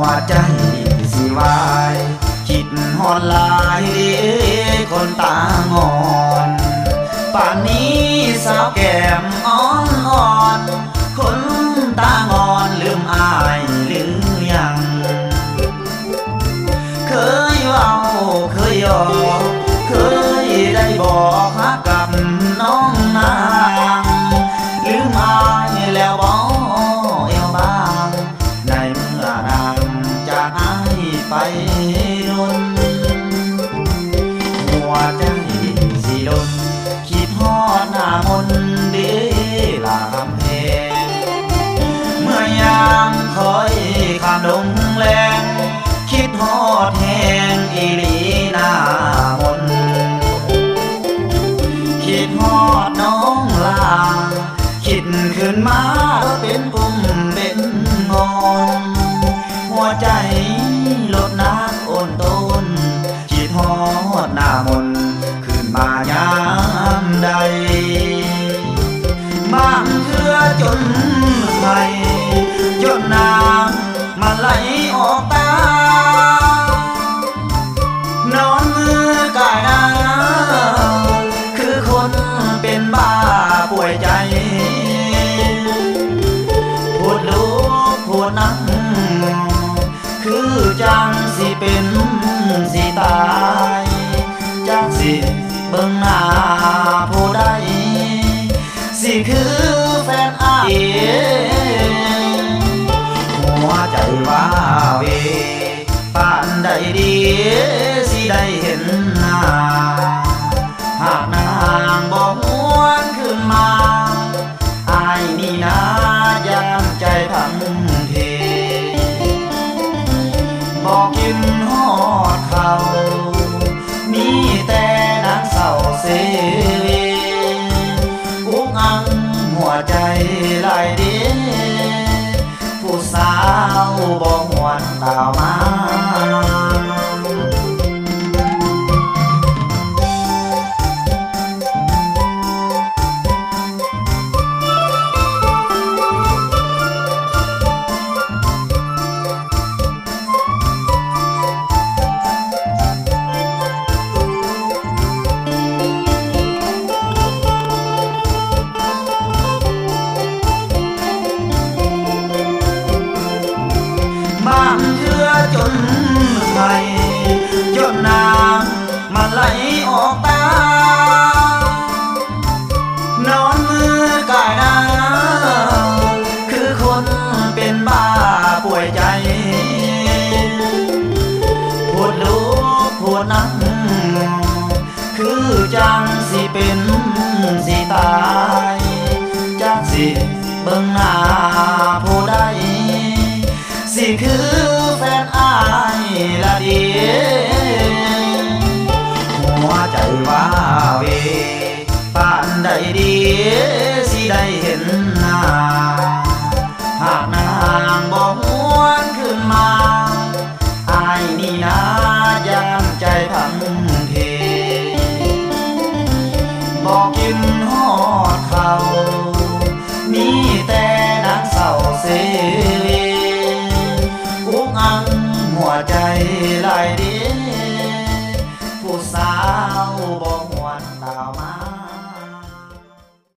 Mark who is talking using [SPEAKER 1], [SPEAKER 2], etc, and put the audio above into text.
[SPEAKER 1] วใจสิวายคิดฮอดลายคนตางอนป่านนี้สาวแก้มอ่อนคนตางอนลืมอายหรือยังเคยเว้าเคยหยอกเคยได้บอกฮักกับน้องนางลืมอายแล้วบ่เอวบางในเมื่อนางจากอายไปดนหัวใจสิลนคิดฮอดหน้ามนเด้ลาคำเพงเมื่อยามคอยข้ามดงแลงคิดฮอดแหงอีหลีหน้ามนคิดฮอดน้องลาคิดขึ้นมาเป็นปุ่มเป็นงอนหัวใจลดน้ำโอนต้นคิดฮอดหน้ามนขึ้นมายามใดบางเทื่อจนไห้จนน้ำมันไหลออกตานอนมือกายหน้าคือคนเป็นบ้าป่วยใจปวดลูกปวดนักคือจังสิเป็นสิตายจังสิเบิ่งหน้าผู้ใดสิคือแฟนอายหัวใจว่าเวป่านใดดีสิได้เห็นหน้าหากนางบอกหวนขึ้นมาอายนี่นะยามใจพังเพบอกกินฮอดเขามีแต่นางเศร้าเสวอุกอังหัวใจลายเดีผู้สาวบอกหวนตาวมาบางเทื่อจนไห้จนน้ำมันไหลออกตานอนมือกายหน้าคือคนเป็นบ้าป่วยใจปวดลูกปวดนักคือจังสิเป็นสิตายจังสิเบิ่งหน้าผู้ใดสิคือแฟนอายละเดีหัวใจว่าเวป่านใดดีสิได้เห็นหน้าหาก